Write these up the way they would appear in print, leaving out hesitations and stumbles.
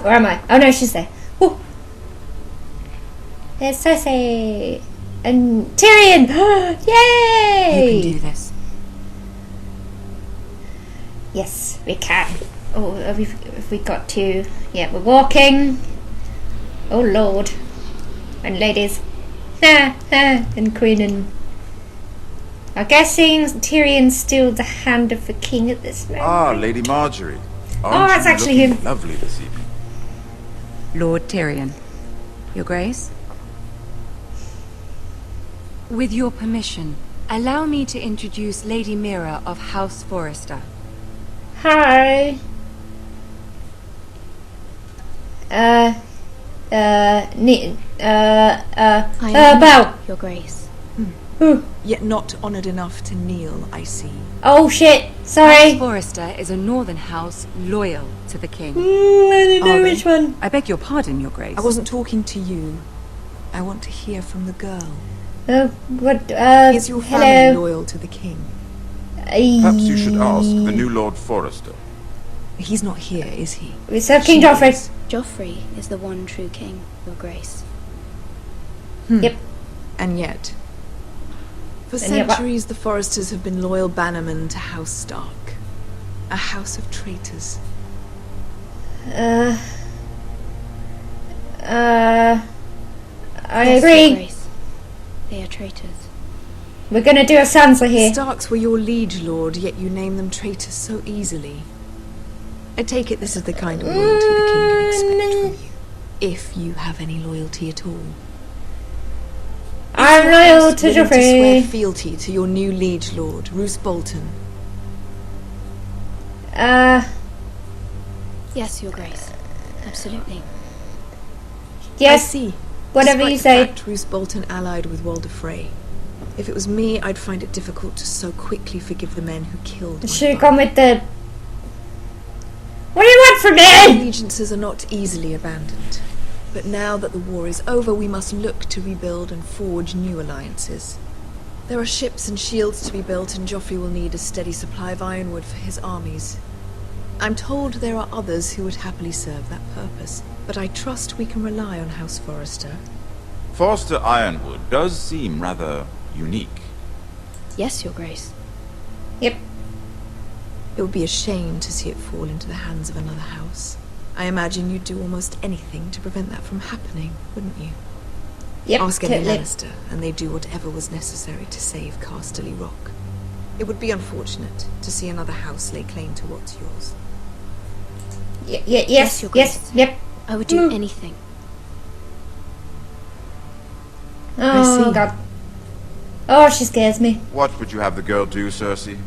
Where am I? Oh no, she's there. Woo. There's Cersei and Tyrion. Yay! You can do this. Yes, we can. Oh, have we got to? Yeah, we're walking. Oh Lord, and ladies, and Queen, and I'm guessing Tyrion's still the hand of the king at this moment. Ah, Lady Marjorie. Oh, it's actually him. Lovely this evening. Lord Tyrion. Your Grace? With your permission, allow me to introduce Lady Mira of House Forrester. Hi. Bow. Your Grace. Yet not honoured enough to kneel, I see. Oh shit, sorry. House Forrester is a northern house loyal to the king. I don't know Are which they? one. I beg your pardon, Your Grace. I wasn't talking to you. I want to hear from the girl. What, Is your family hello. loyal to the king? Perhaps you should ask the new Lord Forrester. He's not here, is he? It's King She Joffrey. is. Joffrey is the one true king, Your Grace. Yep. And yet, for And yet what? centuries the Forresters have been loyal bannermen to House Stark. A house of traitors. I Yes, Your agree. Grace. They are traitors. We're gonna do a Sansa here. Starks were your liege lord, yet you name them traitors so easily. I take it this is the kind of loyalty the king can expect from you. If you have any loyalty at all. I'm Is your loyal house to willing to swear Joffrey. fealty to your new liege lord, Roose Bolton? Yes, Your Grace. Absolutely. I Yes, see. whatever Despite you the say. fact Roose Bolton allied with Walder Frey. If it was me, I'd find it difficult to so quickly forgive the men who killed my Should have father. gone with the... What do you want from me? Allegiances are not easily abandoned. But now that the war is over, we must look to rebuild and forge new alliances. There are ships and shields to be built, and Joffrey will need a steady supply of ironwood for his armies. I'm told there are others who would happily serve that purpose, but I trust we can rely on House Forrester. Forster Ironwood does seem rather unique. Yes, Your Grace. Yep. It would be a shame to see it fall into the hands of another house. I imagine you'd do almost anything to prevent that from happening, wouldn't you? Yep, Ask any totally. Lannister, and they'd do whatever was necessary to save Casterly Rock. It would be unfortunate to see another house lay claim to what's yours. Yes, Yes, Your yes, Grace. yep. I would do anything. Oh, see. God. Oh, she scares me. What would you have the girl do, Cersei?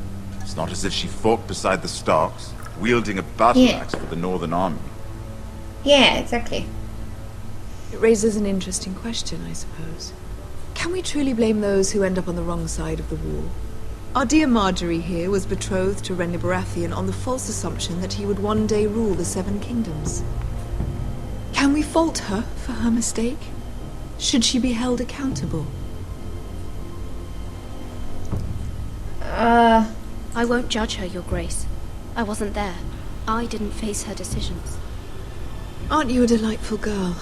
It's not as if she fought beside the Starks, wielding a battle Yeah. axe for the Northern Army. Yeah, exactly. It raises an interesting question, I suppose. Can we truly blame those who end up on the wrong side of the war? Our dear Marjorie here was betrothed to Renly Baratheon on the false assumption that he would one day rule the Seven Kingdoms. Can we fault her for her mistake? Should she be held accountable? I won't judge her, Your Grace. I wasn't there. I didn't face her decisions. Aren't you a delightful girl?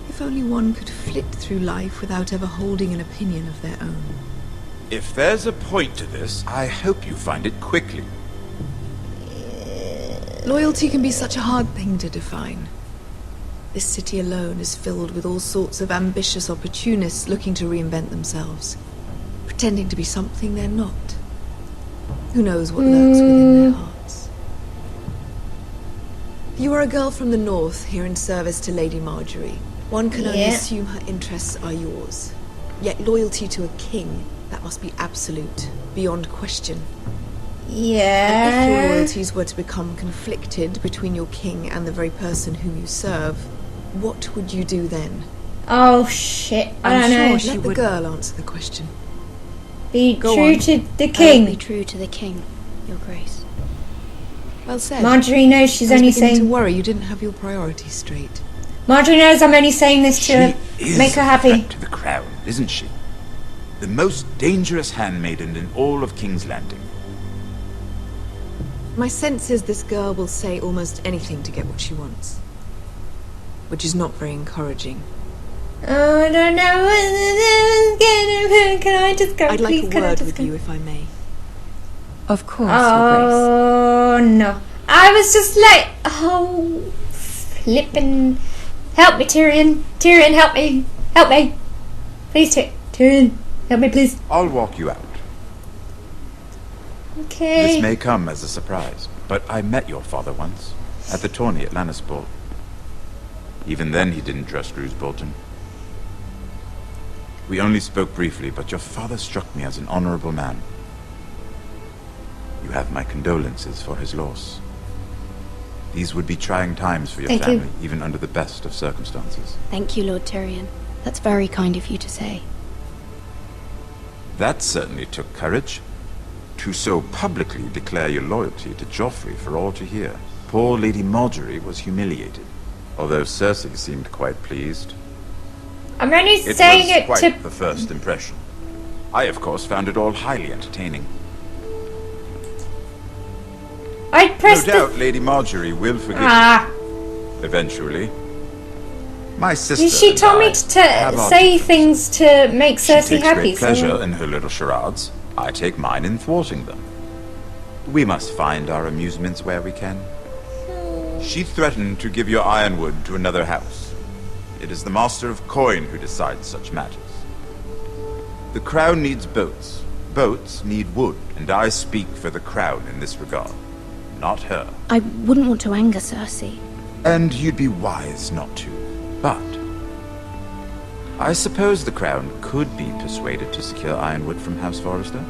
If only one could flit through life without ever holding an opinion of their own. If there's a point to this, I hope you find it quickly. Loyalty can be such a hard thing to define. This city alone is filled with all sorts of ambitious opportunists looking to reinvent themselves, pretending to be something they're not. Who knows what lurks within their hearts? You are a girl from the north, here in service to Lady Marjorie. One can only Yeah. assume her interests are yours. Yet loyalty to a king, that must be absolute, beyond question. And if your Yeah. loyalties were to become conflicted between your king and the very person whom you serve, what would you do then? Oh, shit. I I'm don't know. sure she Let the would- girl answer the question. Be Go true on. to the I will be king. true to the king, Your Grace. Well said. Marjorie knows she's I was only beginning to saying... worry you didn't have your priorities straight. Marjorie knows I'm only saying this to She is make her a happy. threat to the crown, isn't she? The most dangerous handmaiden in all of King's Landing. My sense is this girl will say almost anything to get what she wants. which is not very encouraging. Oh, I don't know. Can I just go, I'd like please? a Can I word just with go? you, if I may. Of course, Your Grace. Oh, no. I was just like, oh, flippin'. Help me, Tyrion. Tyrion, help me. Help me. Please, Tyrion. Help me, please. I'll walk you out. Okay. This may come as a surprise, but I met your father once, at the tourney at Lannisport. Even then he didn't trust Roose Bolton. We only spoke briefly, but your father struck me as an honorable man. You have my condolences for his loss. These would be trying times for your Thank you. family, even under the best of circumstances. Thank you, Lord Tyrion. That's very kind of you to say. That certainly took courage. To so publicly declare your loyalty to Joffrey for all to hear. Poor Lady Marjorie was humiliated, although Cersei seemed quite pleased. I'm only It saying was it quite to... the first impression. I, of course, found it all highly entertaining. I No pressed doubt the... Lady Marjorie will forgive Ah. you, eventually. My sister She and told me I have to our say differences. things to make She Cersei takes happy, great pleasure so... in her little charades. I take mine in thwarting them. We must find our amusements where we can. She threatened to give your ironwood to another house. It is the Master of Coin who decides such matters. The crown needs boats. Boats need wood, and I speak for the crown in this regard. Not her. I wouldn't want to anger Cersei. And you'd be wise not to. But I suppose the crown could be persuaded to secure ironwood from House Forrester.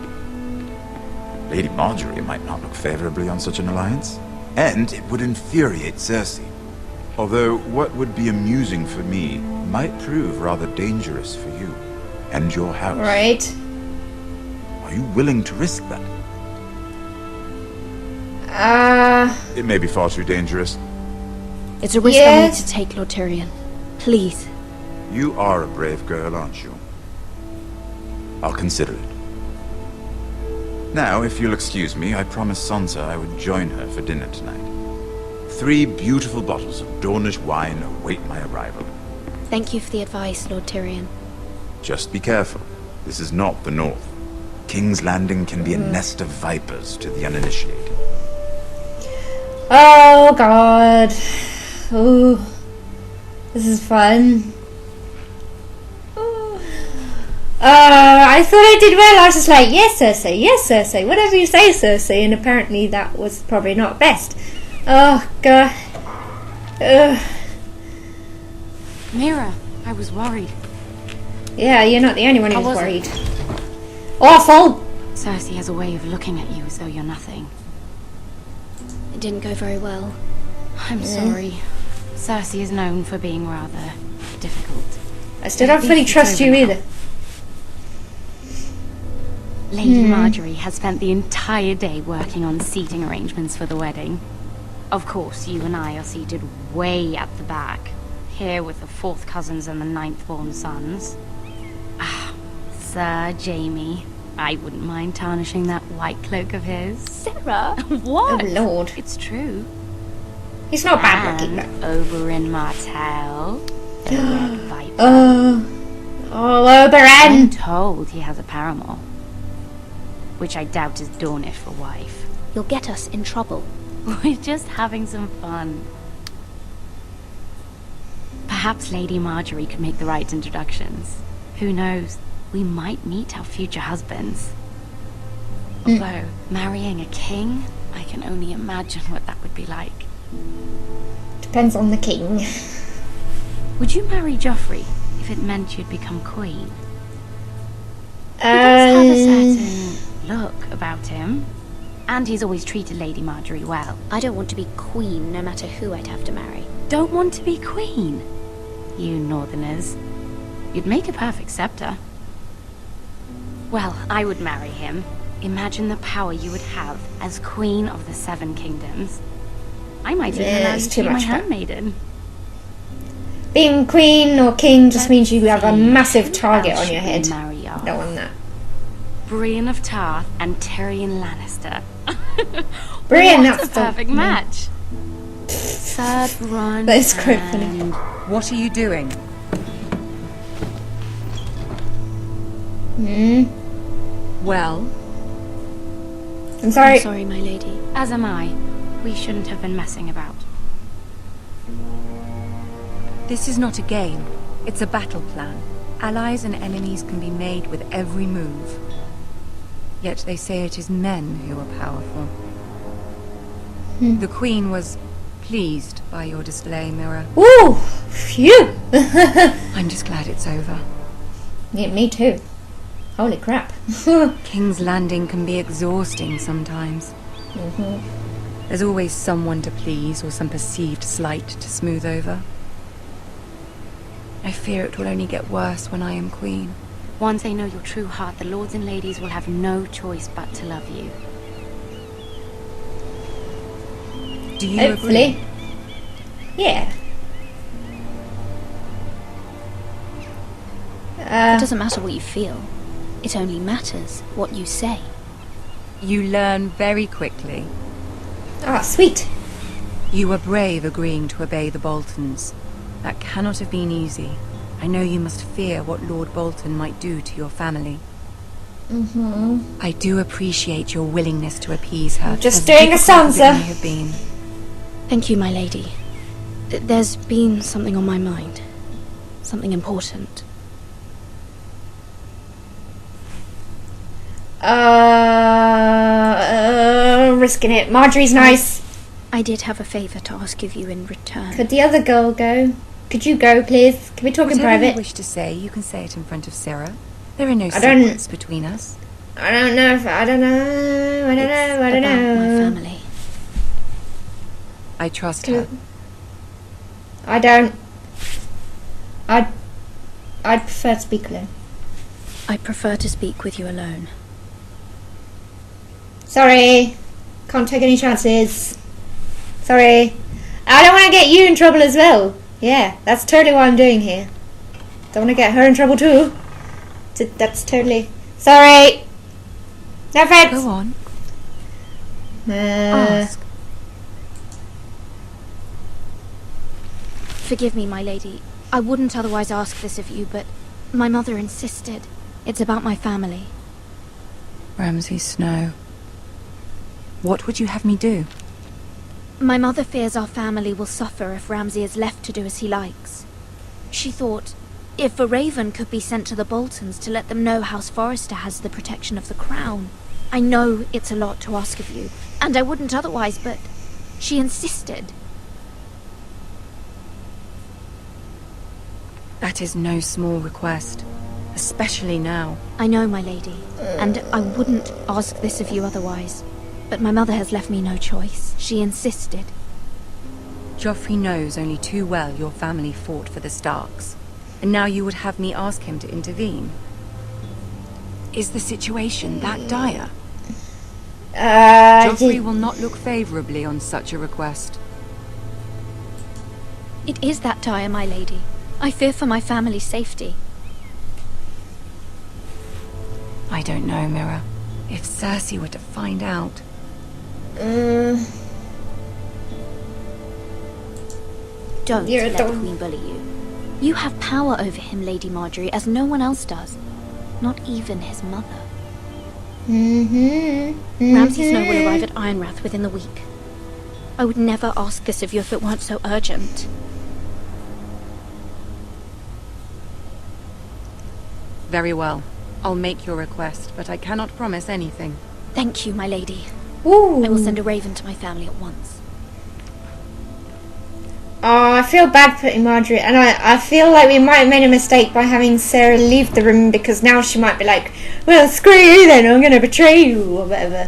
Lady Marjorie might not look favorably on such an alliance, and it would infuriate Cersei. Although what would be amusing for me might prove rather dangerous for you and your house. Right. Are you willing to risk that? It may be far too dangerous. It's a risk I Yeah. need to take, Lord Tyrion. Please. You are a brave girl, aren't you? I'll consider it. Now, if you'll excuse me, I promised Sansa I would join her for dinner tonight. 3 beautiful bottles of Dornish wine await my arrival. Thank you for the advice, Lord Tyrion. Just be careful. This is not the North. King's Landing can be a nest of vipers to the uninitiated. Oh, God. Ooh. This is fun. Ooh. I thought I did well. I was just like, yes, Cersei, whatever you say, Cersei. And apparently that was probably not best. Oh, God. Mira, I was worried. Yeah, you're not the only one who's was it? worried. Awful! Cersei has a way of looking at you as though you're nothing. It didn't go very well. I'm sorry. Cersei is known for being rather difficult. I still don't fully trust you either. Lady Marjorie has spent the entire day working on seating arrangements for the wedding. Of course, you and I are seated way at the back, here with the 4th cousins and the 9th-born sons. Ah, Sir Jaime. I wouldn't mind tarnishing that white cloak of his. Sarah? What? Oh, Lord. It's true. He's not bad looking, And though. over in Martell, the Red Viper. Oh, I'm Oberyn! told he has a paramour, which I doubt is Dornish for wife. You'll get us in trouble. We're just having some fun. Perhaps Lady Marjorie could make the right introductions. Who knows? We might meet our future husbands. Although, marrying a king, I can only imagine what that would be like. Depends on the king. Would you marry Joffrey if it meant you'd become queen? He does have a certain look about him. And he's always treated Lady Marjorie well. I don't want to be queen no matter who I'd have to marry. Don't want to be queen? You northerners. You'd make a perfect scepter. Well, I would marry him. Imagine the power you would have as Queen of the 7 Kingdoms. I might even allow it's you to too be my much power. handmaiden. Being queen or king just means you have a See, massive who target else on your should we head. marry off? Don't want that. Brienne of Tarth and Tyrion Lannister. Brienne, What that's a perfect match. Third run. That is quite funny. and- What are you doing? Well, I'm sorry. I'm sorry, my lady. As am I. We shouldn't have been messing about. this is not a game. It's a battle plan. Allies and enemies can be made with every move. Yet they say it is men who are powerful. The Queen was pleased by your display, Mirror. Ooh, phew. I'm just glad it's over. Yeah, me too. Holy crap. King's Landing can be exhausting sometimes. There's always someone to please or some perceived slight to smooth over. I fear it will only get worse when I am Queen. Once they know your true heart, the lords and ladies will have no choice but to love you. Do you Hopefully. agree? Yeah. It doesn't matter what you feel. It only matters what you say. You learn very quickly. Ah, sweet. You were brave agreeing to obey the Boltons. That cannot have been easy. I know you must fear what Lord Bolton might do to your family. I do appreciate your willingness to appease her. Just as doing a difficult as it Sansa. may have been. Thank you, my lady. There's been something on my mind. Something important. Risking it. Marjorie's nice. I did have a favour to ask of you in return. Could the other girl go? Could you go, please? Can we talk in Whatever you private? wish to say, you can say it in front of Sarah. There are no I don't- secrets between us. I don't know if I don't know. I don't know. I don't About know. my family. I trust her. I don't. I'd prefer to speak alone. I prefer to speak with you alone. Sorry. Can't take any chances. Sorry. I don't want to get you in trouble as well. Yeah, that's totally what I'm doing here. Don't want to get her in trouble too. That's totally... Sorry. No offense. Go on. Uh, Ask. Forgive me, my lady. I wouldn't otherwise ask this of you, but my mother insisted. It's about my family. Ramsay Snow. What would you have me do? My mother fears our family will suffer if Ramsay is left to do as he likes. She thought, if a raven could be sent to the Boltons to let them know House Forrester has the protection of the crown. I know it's a lot to ask of you, and I wouldn't otherwise, but she insisted. That is no small request, especially now. I know, my lady, and I wouldn't ask this of you otherwise. But my mother has left me no choice. She insisted. Joffrey knows only too well your family fought for the Starks, and now you would have me ask him to intervene. Is the situation that dire? Joffrey will not look favorably on such a request. It is that dire, my lady. I fear for my family's safety. I don't know, Mira. If Cersei were to find out... Don't You're let the- the Queen bully you. You have power over him, Lady Marjorie, as no one else does. Not even his mother. Ramsay Snow will arrive at Ironrath within the week. I would never ask this of you if it weren't so urgent. Very well. I'll make your request, but I cannot promise anything. Thank you, my lady. Ooh. I will send a raven to my family at once. Oh, I feel bad putting Marjorie, and I feel like we might have made a mistake by having Sarah leave the room, because now she might be like, well, screw you then, I'm going to betray you, or whatever.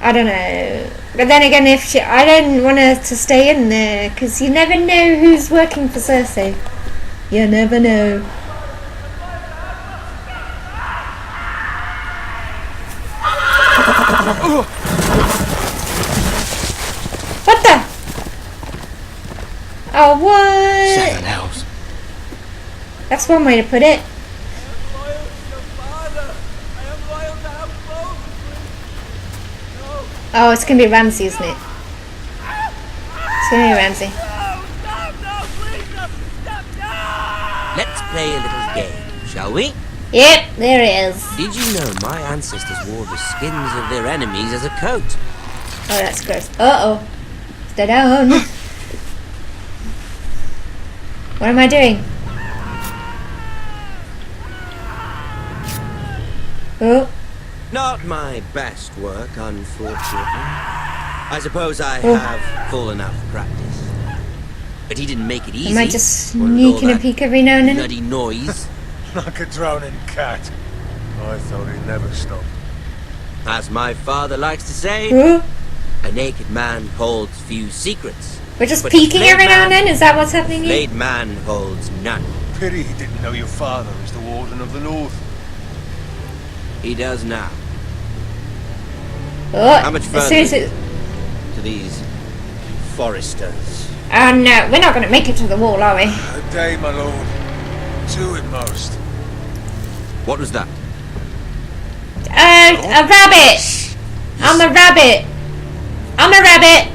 I don't know. But then again, I don't want her to stay in there, because you never know who's working for Cersei. You never know. What the? Oh, what? Seven hells. That's one way to put it. Oh, it's gonna be Ramsay, isn't it? Come here, Ramsay. Let's play a little game, shall we? Yep, there it is. Did you know my ancestors wore the skins of their enemies as a coat? Oh, that's gross. Uh-oh. Stay down. What am I doing? Oh. Not my best work, unfortunately. I suppose I have fallen out of practice. But he didn't make it easy. Am I just Or all sneaking a that peek every now and then? bloody noise. Like a drowning cat. I thought he'd never stop. As my father likes to say, Oh. a naked man holds few secrets. We're just But peeking flayed every now and man- then? Is that what's happening here? Flayed man holds none. Pity he didn't know your father is the Warden of the North. He does now. Oh, How much as further soon as is it... To these foresters. Oh no, we're not going to make it to the wall, are we? A day, my lord. 2 at most. What was that? A rabbit! I'm a rabbit! I'm a rabbit!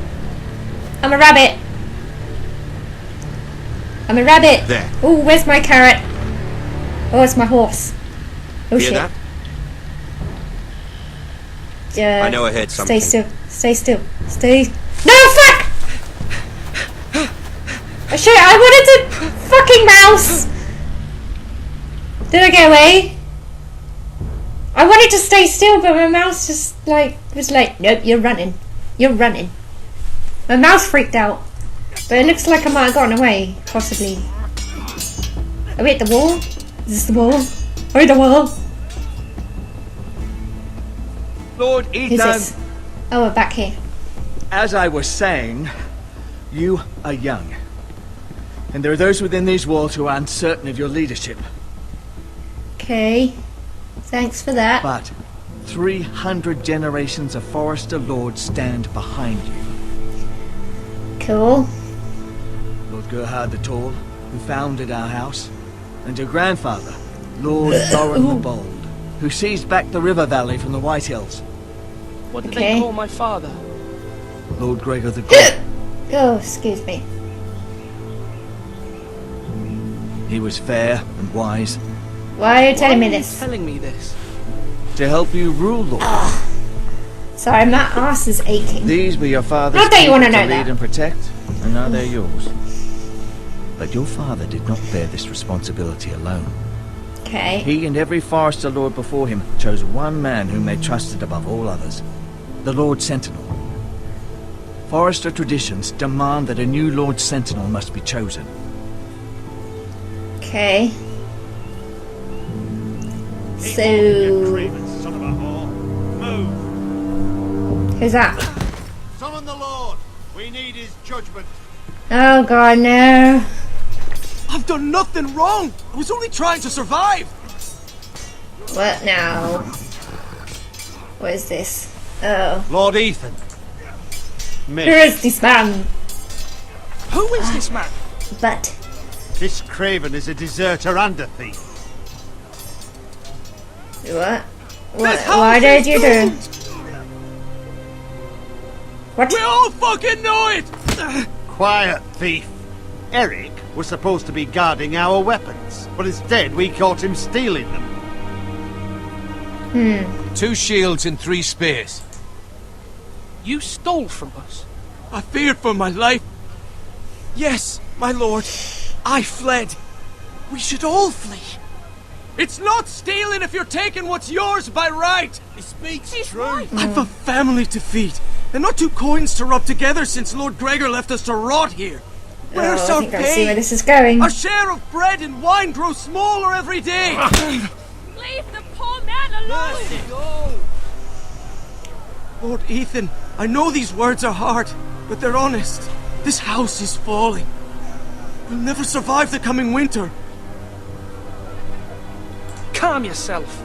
I'm a rabbit! I'm a rabbit! There. Oh, where's my carrot? Oh, it's my horse. Oh Hear shit. that? I know I heard something. Stay still. Stay still. Stay... No, fuck! Oh shit, I wanted to... Fucking mouse! Did I get away? I wanted to stay still, but my mouse just, was like, nope, you're running. You're running. My mouse freaked out. But it looks like I might have gotten away, possibly. Are we at the wall? Is this the wall? Are we at the wall? Lord Who's Ethan, this? Oh, we're back here. as I was saying, you are young. And there are those within these walls who are uncertain of your leadership. Okay. Thanks for that. But 300 generations of Forester Lords stand behind you. Cool. Lord Gerhard the Tall, who founded our house, and your grandfather, Lord Doran the Bold, who seized back the river valley from the White Hills. What did Okay. they call my father? Lord Gregor the Good. Oh, excuse me. He was fair and wise. Why are you telling Why me are you this? telling me this? To help you rule, Lord. Sorry, my ass is aching. These were your father's Not that you people wanna to know lead that. and protect, and now they're yours. But your father did not bear this responsibility alone. Okay. He and every Forester Lord before him chose one man whom they trusted above all others, the Lord Sentinel. Forester traditions demand that a new Lord Sentinel must be chosen. Okay. So... Son of a whore. Move. Who's that? Summon the Lord. We need his judgment. Oh god, no. I've done nothing wrong! I was only trying to survive! What now? What is this? Oh. Lord Ethan. Who is this man? Who is this man? But... This craven is a deserter and a thief. What? This Why house did is you do? doomed! What? We all fucking know it! Quiet, thief. Eric was supposed to be guarding our weapons, but instead we caught him stealing them. 2 shields and 3 spears. You stole from us. I feared for my life. Yes, my lord. I fled. We should all flee. It's not stealing if you're taking what's yours by right. He speaks true. I've a family to feed, and not 2 coins to rub together since Lord Gregor left us to rot here. Where's Oh, I our think I see where pay? this is going. Our share of bread and wine grows smaller every day. Leave the poor man alone! Lord Ethan, I know these words are hard, but they're honest. This house is falling. We'll never survive the coming winter. Calm yourself.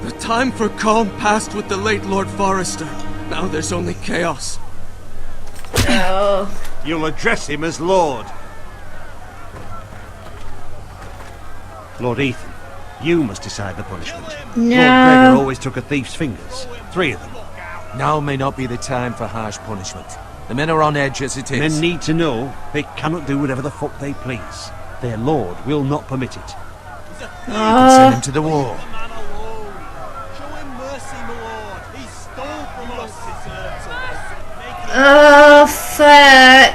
The time for calm passed with the late Lord Forester. Now there's only chaos. Oh. You'll address him as Lord. Lord Ethan, you must decide the punishment. No. Lord Gregor always took a thief's fingers. 3 of them. Now may not be the time for harsh punishment. The men are on edge as it is. Men need to know they cannot do whatever the fuck they please. Their lord will not permit it. Send him to the wall. Oh, fuck.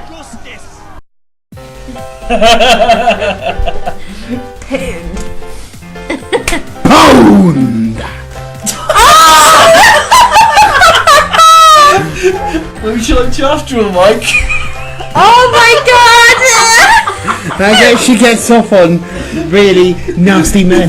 Let me show you after him, Mike. Oh my god! She gets off on really nasty men.